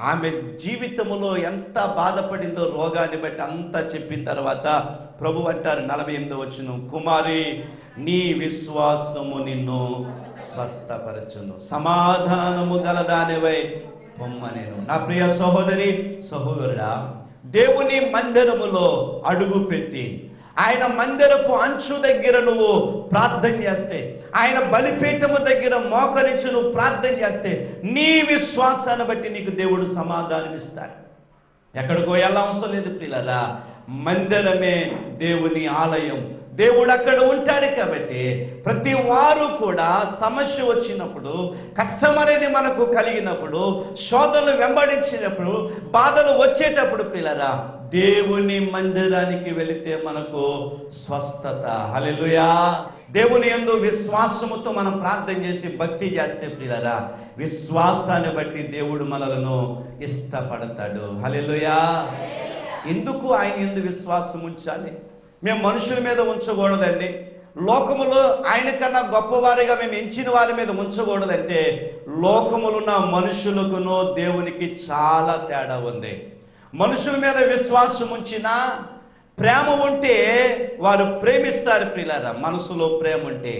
ఆమె జీవితంలో ఎంత బాధపడిందో రోగాన్ని బట్టి అంతా చెప్పిన తర్వాత ప్రభు అంటారు 48వ వచనం, కుమారి నీ విశ్వాసము నిన్ను స్వస్థపరచును, సమాధానము గలదానివై పొమ్మనెను. నా ప్రియ సహోదరి సహోదరుడా, దేవుని మందిరములో అడుగు పెట్టి ఆయన మందిరపు అంచు దగ్గర నువ్వు ప్రార్థన చేస్తే, ఆయన బలిపీఠము దగ్గర మోకరించి నువ్వు ప్రార్థన చేస్తే, నీ విశ్వాసాన్ని బట్టి నీకు దేవుడు సమాధానం ఇస్తాడు. ఎక్కడికో ఎలా అవసరం లేదు ప్రియులారా, మందిరమే దేవుని ఆలయం. దేవుడు అక్కడ ఉంటాడు కాబట్టి ప్రతి వారు కూడా సమస్య వచ్చినప్పుడు, కష్టం అనేది మనకు కలిగినప్పుడు, శోధనలు వెంబడించినప్పుడు, బాధలు వచ్చేటప్పుడు పిల్లరా, దేవుని మందిరానికి వెళితే మనకు స్వస్థత. హల్లెలూయా. దేవుని యందు విశ్వాసముతో మనం ప్రార్థన చేసి భక్తి చేస్తే ప్రియులారా, విశ్వాసాన్ని బట్టి దేవుడు మనలను ఇష్టపడతాడు. హల్లెలూయా. ఎందుకు ఆయన యందు విశ్వాసం ఉంచాలి? మేము మనుషుల మీద ఉంచకూడదండి. లోకములో ఆయన కన్నా గొప్పవారిగా మేము ఎంచిన వారి మీద ఉంచకూడదంటే, లోకములున్న మనుషులకును దేవునికి చాలా తేడా ఉంది. మనుషుల మీద విశ్వాసం ఉంచినా, ప్రేమ ఉంటే వారు ప్రేమిస్తారు ప్రియులారా, మనసులో ప్రేమ ఉంటే,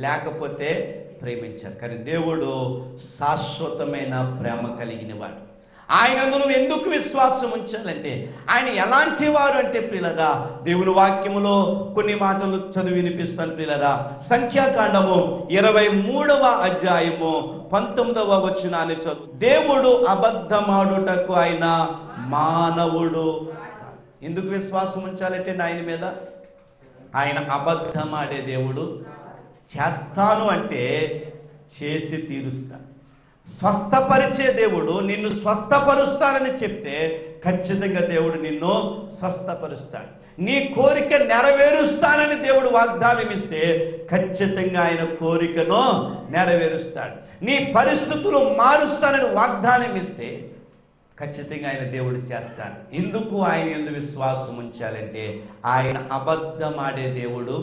లేకపోతే ప్రేమించారు. కానీ దేవుడు శాశ్వతమైన ప్రేమ కలిగిన వాడు. ఆయన నువ్వు ఎందుకు విశ్వాసం ఉంచాలంటే, ఆయన ఎలాంటి వారు అంటే ప్రియులారా, దేవుని వాక్యములో కొన్ని మాటలు చదివి వినిపిస్తాను ప్రియులారా. సంఖ్యాకాండము 23వ అధ్యాయము 19వ వచనాన్ని చదువు. దేవుడు అబద్ధమాడుటకు ఆయన మానవుడు. ఎందుకు విశ్వాసం ఉంచాలంటే ఆయన మీద? ఆయన అబద్ధమాడే దేవుడు. చేస్తాను అంటే చేసి తీరుస్తాను. స్వస్థపరిచే దేవుడు. నిన్ను స్వస్థపరుస్తానని చెప్తే ఖచ్చితంగా దేవుడు నిన్ను స్వస్థపరుస్తాడు. నీ కోరిక నెరవేరుస్తానని దేవుడు వాగ్దానం ఇస్తే ఖచ్చితంగా ఆయన కోరికను నెరవేరుస్తాడు. నీ పరిస్థితులు మారుస్తానని వాగ్దానం ఇస్తే ఖచ్చితంగా ఆయన దేవుడు చేస్తాడు. ఎందుకు ఆయన యందు విశ్వాసం ఉంచాలంటే, ఆయన అబద్ధమాడే దేవుడు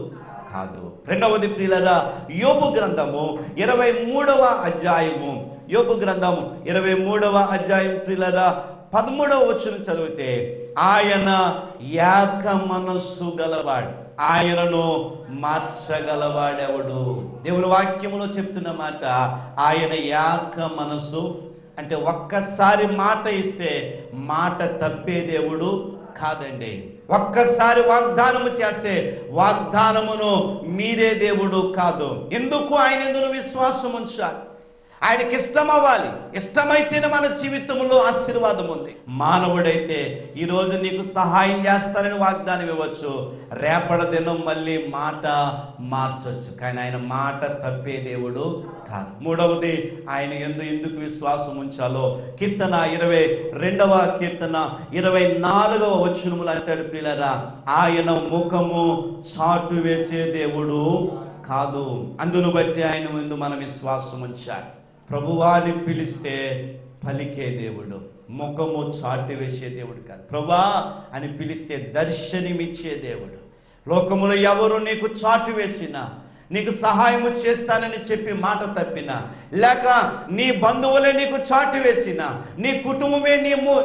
కాదు. రెండవది ప్రియులారా, యోబు గ్రంథము 23వ అధ్యాయము, యోబు గ్రంథము 23వ అధ్యాయం ప్రియులారా 13వ వచనం చదివితే, ఆయన ఏక మనస్సు గలవాడు, ఆయనను మార్చగలవాడెవడు? దేవుని వాక్యములో చెప్తున్న మాట, ఆయన ఏక మనస్సు అంటే ఒక్కసారి మాట ఇస్తే మాట తప్పే దేవుడు కాదండి. ఒక్కసారి వాగ్దానము చేస్తే వాగ్దానమును మీరే దేవుడు కాదు. ఎందుకు ఆయన యందు విశ్వాసం ఉంచాలి? ఆయనకి ఇష్టం అవ్వాలి. ఇష్టమైతేనే మన జీవితంలో ఆశీర్వాదం ఉంది. మానవుడైతే ఈరోజు నీకు సహాయం చేస్తానని వాగ్దానం ఇవ్వచ్చు, రేపటి దినం మళ్ళీ మాట మార్చొచ్చు. కానీ ఆయన మాట తప్పే దేవుడు కాదు. మూడవది, ఆయన ఎందుకు విశ్వాసం ఉంచాలో కీర్తన 22వ కీర్తన 24వ వచనములు అంటాడు, ప్రియులారా, ఆయన ముఖము చాటు వేసే దేవుడు కాదు. అందును బట్టి ఆయన ముందు మనం విశ్వాసం ఉంచాలి. ప్రభువాని పిలిస్తే పలికే దేవుడు, ముఖము చాటి వేసే దేవుడు కాదు. ప్రభా అని పిలిస్తే దర్శనమిచ్చే దేవుడు. లోకములో ఎవరు నీకు చాటు వేసినా, నీకు సహాయము చేస్తానని చెప్పి మాట తప్పినా, లేక నీ బంధువులే నీకు చాటు వేసినా, నీ కుటుంబమే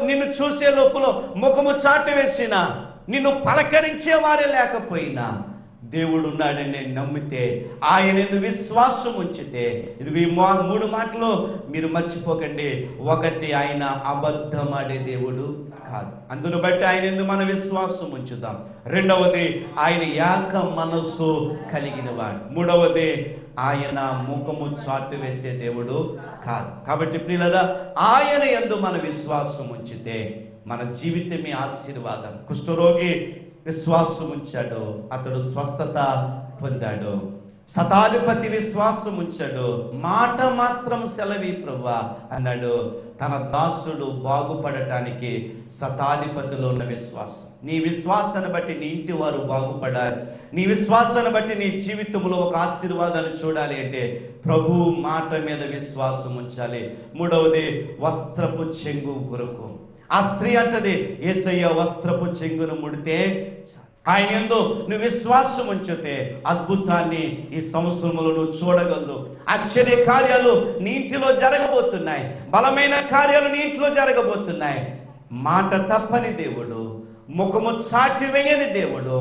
నిన్ను చూసే లోపల ముఖము చాటు వేసినా, నిన్ను పలకరించే వారే లేకపోయినా, దేవుడు ఉన్నాడని నమ్మితే, ఆయన విశ్వాసం ఉంచితే, ఇది మూడు మాటలు మీరు మర్చిపోకండి. ఒకటి, ఆయన అబద్ధమాడే దేవుడు కాదు. అందును బట్టి ఆయన మన విశ్వాసం ఉంచుదాం. రెండవది, ఆయన ఏక మనస్సు కలిగిన వాడు. మూడవది, ఆయన ముఖము చాటు వేసే దేవుడు కాదు. కాబట్టి ప్రియులారా, ఆయన యందు మన విశ్వాసం ఉంచితే మన జీవితమే ఆశీర్వాదం. కుష్ఠరోగి విశ్వాసం ఉంచాడు, అతడు స్వస్థత పొందాడు. శతాధిపతి విశ్వాసం ఉంచాడు, మాట మాత్రం సెలవి ప్రభువా అన్నాడు. తన దాసుడు బాగుపడటానికి శతాధిపతిలో ఉన్న విశ్వాసం. నీ విశ్వాసాన్ని బట్టి నీ ఇంటి వారు బాగుపడాలి. నీ విశ్వాసాన్ని బట్టి నీ జీవితంలో ఒక ఆశీర్వాదాన్ని చూడాలి అంటే ప్రభు మాట మీద విశ్వాసం ఉంచాలి. మూడవది, వస్త్రపు చెంగు కొరకు. ఆ స్త్రీ అంటది, యేసయ్య వస్త్రపు చెంగును ముడితే ఆయన యందు నువ్వు విశ్వాసం ఉంచితే అద్భుతాన్ని ఈ సంవత్సరంలో నువ్వు చూడగలవు. ఆశ్చర్య కార్యాలు నీ ఇంటిలో జరగబోతున్నాయి. బలమైన కార్యాలు నీ ఇంట్లో జరగబోతున్నాయి. మాట తప్పని దేవుడు, ముఖము చాటి వేయని దేవుడు,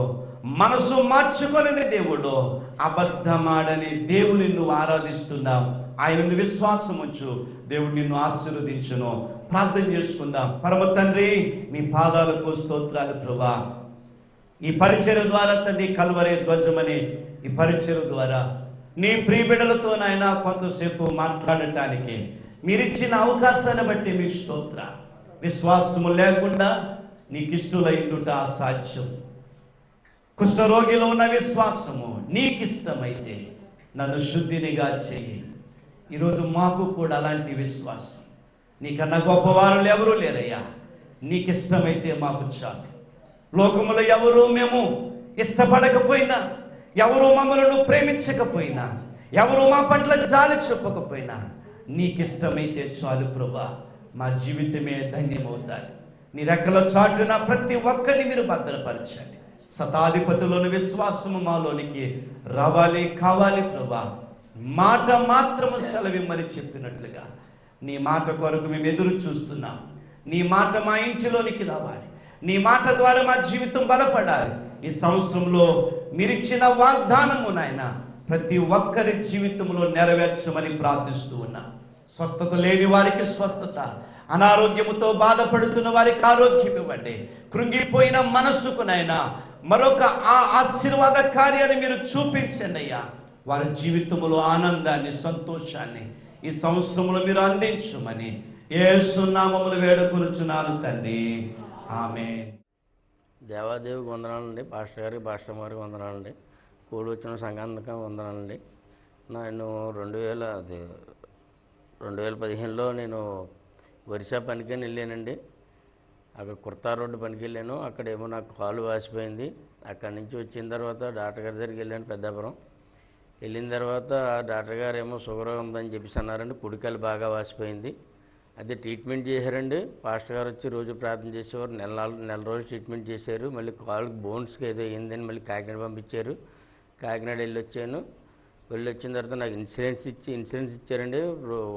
మనసు మార్చుకొని దేవుడు, అబద్ధమాడని దేవుని నువ్వు ఆరాధిస్తున్నావు. ఆయన విశ్వాసం ఉంచు, దేవుడు నిన్ను ఆశీర్వదించును. ప్రార్థన చేసుకుందాం. పరమ తండ్రి, మీ పాదాలకు స్తోత్రాలు ప్రభువా. ఈ పరిచర్య ద్వారా తండ్రి, కల్వరి ధ్వజమని ఈ పరిచర్య ద్వారా నీ ప్రియబిడ్డలతో నాయన కొంతసేపు మాట్లాడటానికి మీరిచ్చిన అవకాశాన్ని బట్టి మీకు స్తోత్ర. విశ్వాసము లేకుండా నీకు ఇష్టలైండుట అసాధ్యం. కుష్ఠరోగిలో ఉన్న విశ్వాసము నీకు ఇష్టమైతే నన్ను శుద్ధినిగా చెయ్యి. ఈరోజు మాకు కూడా అలాంటి విశ్వాసం. నీకన్నా గొప్పవారు ఎవరూ లేరయ్యా. నీకు ఇష్టమైతే మాకు చాలు. లోకములో ఎవరు మేము ఇష్టపడకపోయినా, ఎవరు మమ్మల్ని ప్రేమించకపోయినా, ఎవరు మా పట్ల జాలి చూపకపోయినా, నీకిష్టమైతే చాలు ప్రభా. మా జీవితమే ధన్యమవుతాయి. నీ రెక్కల చాటున ప్రతి ఒక్కరిని మీరు భద్రపరచండి. శతాధిపతులను విశ్వాసము మాలోనికి రావాలి, కావాలి ప్రభా. మాట మాత్రము సెలవిమ్మని చెప్పినట్లుగా నీ మాట కొరకు మేము ఎదురు చూస్తున్నాం. నీ మాట మా ఇంటిలోనికి రావాలి. నీ మాట ద్వారా మా జీవితం బలపడాలి. ఈ సంవత్సరంలో మీరిచ్చిన వాగ్దానము నాయన ప్రతి ఒక్కరి జీవితంలో నెరవేర్చమని ప్రార్థిస్తూ ఉన్నా. స్వస్థత లేని వారికి స్వస్థత, అనారోగ్యముతో బాధపడుతున్న వారికి ఆరోగ్యం ఇవ్వండి. కృంగిపోయిన మనస్సుకు నాయనా మరొక ఆ ఆశీర్వాద కార్యాన్ని మీరు చూపించండి అయ్యా. వారి జీవితంలో ఆనందాన్ని, సంతోషాన్ని ఈ సంవత్సరంలో మీరు అందించమని యేసు నామములో వేడుకొనుచున్నాను తండ్రి, ఆమేన్. దేవాదేవికి వందనాలండి. పాస్టర్ గారికి, పాస్టర్ గారికి వందనాలండి. కూడి వచ్చిన సంఘానికి వందనాలండి. నేను 2015లో నేను వరిసా పనికి వెళ్ళానండి. అక్కడ కుర్తా రోడ్డు పనికి వెళ్ళాను. అక్కడేమో నాకు కాలు వాసిపోయింది. అక్కడి నుంచి వచ్చిన తర్వాత డాక్టర్ గారి దగ్గరికి వెళ్ళాను, పెద్దాపురం. వెళ్ళిన తర్వాత డాక్టర్ గారు ఏమో షుగర్ ఉందని చెప్పేసి అన్నారండి. కుడికాలు బాగా వాసిపోయింది. అదే ట్రీట్మెంట్ చేశారండి. పాస్టర్ గారు వచ్చి రోజు ప్రార్థన చేసేవారు. నెల రోజులు ట్రీట్మెంట్ చేశారు. మళ్ళీ కాలు బోన్స్కి ఏదో అయిందని మళ్ళీ కాకినాడ పంపించారు. కాకినాడ వెళ్ళొచ్చాను. వెళ్ళొచ్చిన తర్వాత నాకు ఇన్సూరెన్స్ ఇచ్చారండి.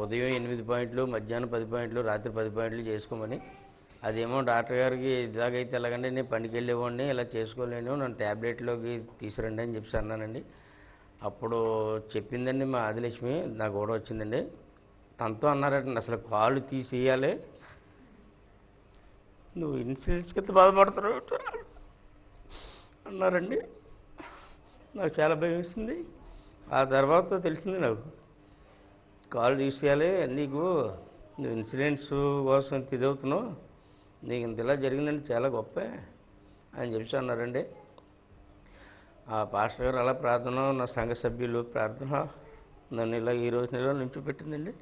ఉదయం 8 పాయింట్లు, మధ్యాహ్నం 10 పాయింట్లు, రాత్రి 10 పాయింట్లు చేసుకోమని. అదేమో డాక్టర్ గారికి ఇలాగైతే ఎలాగంటే నేను పనికి వెళ్ళేవాడిని, ఇలా చేసుకోలేను, నన్ను ట్యాబ్లెట్లోకి తీసుకురండి అని చెప్పి అన్నానండి. అప్పుడు చెప్పిందండి మా ఆదిలక్ష్మి, నాకు కూడా వచ్చిందండి. తనతో అన్నారండి, అసలు కాళ్ళు తీసేయాలి, నువ్వు ఇన్సూరెన్స్ కింద బాధపడుతున్నావు అన్నారండి. నాకు చాలా భయం వేసింది. ఆ తర్వాత తెలిసింది నాకు కాల్ తీసేయాలి, నీకు నువ్వు ఇన్సూరెన్స్ కోసం ఇంత ఇదవుతున్నావు, నీకు ఇంత ఇలా జరిగిందండి చాలా గొప్ప అని చెప్పి అన్నారండి. ఆ పాస్టర్ గారు అలా ప్రార్థన, నా సంఘ సభ్యులు ప్రార్థన నన్ను ఇలా ఈ రోజు నెలలో నించోపెట్టిందండి.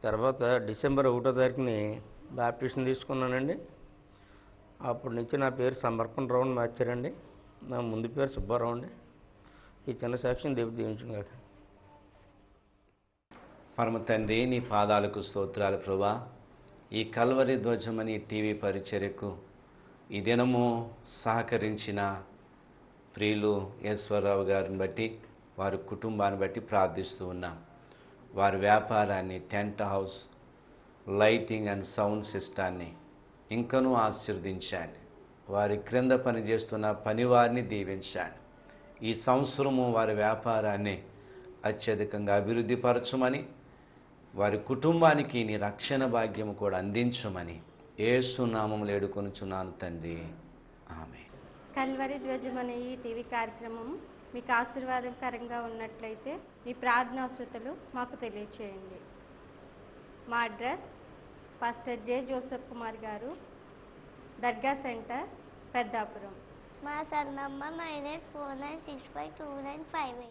తర్వాత డిసెంబర్ 1వ తారీఖుని బాప్టిషన్ తీసుకున్నానండి. అప్పటి నుంచి నా పేరు సమర్పణ రావు అని మార్చారండి. నా ముందు పేరు సుబ్బారావు అండి. ఈ చిన్న సాక్ష్యం దేవుడు దీవించుగాక. పరమ తండ్రి, నీ పాదాలకు స్తోత్రాలు ప్రభా. ఈ కల్వరి ధ్వజమని టీవీ పరిచర్యకు ఈ దినము సహకరించిన ప్రియులు ఈశ్వరరావు గారిని బట్టి, వారి కుటుంబాన్ని బట్టి ప్రార్థిస్తూ ఉన్నాం. వారి వ్యాపారాన్ని, tent house, lighting and sound సిస్టాన్ని ఇంకనూ ఆశీర్వదించండి. వారి క్రింద పనిచేస్తున్న పనివారిని దీవించండి. ఈ సంవత్సరము వారి వ్యాపారాన్ని అత్యధికంగా అభివృద్ధి పరచమని, వారి కుటుంబానికి నీ రక్షణ భాగ్యము కూడా అందించమని యేసు నామములో వేడుకొనుచున్నాను తండ్రి, ఆమేన్. కల్వరి ధ్వజం అనే ఈ టీవీ కార్యక్రమం మీకు ఆశీర్వాదకరంగా ఉన్నట్లయితే మీ ప్రార్థన అవసరతలు మాకు తెలియచేయండి. మా address pastor J. Joseph Kumar గారు, దర్గా సెంటర్, పెద్దాపురం. మా సెల్ నంబర్ 9849652958.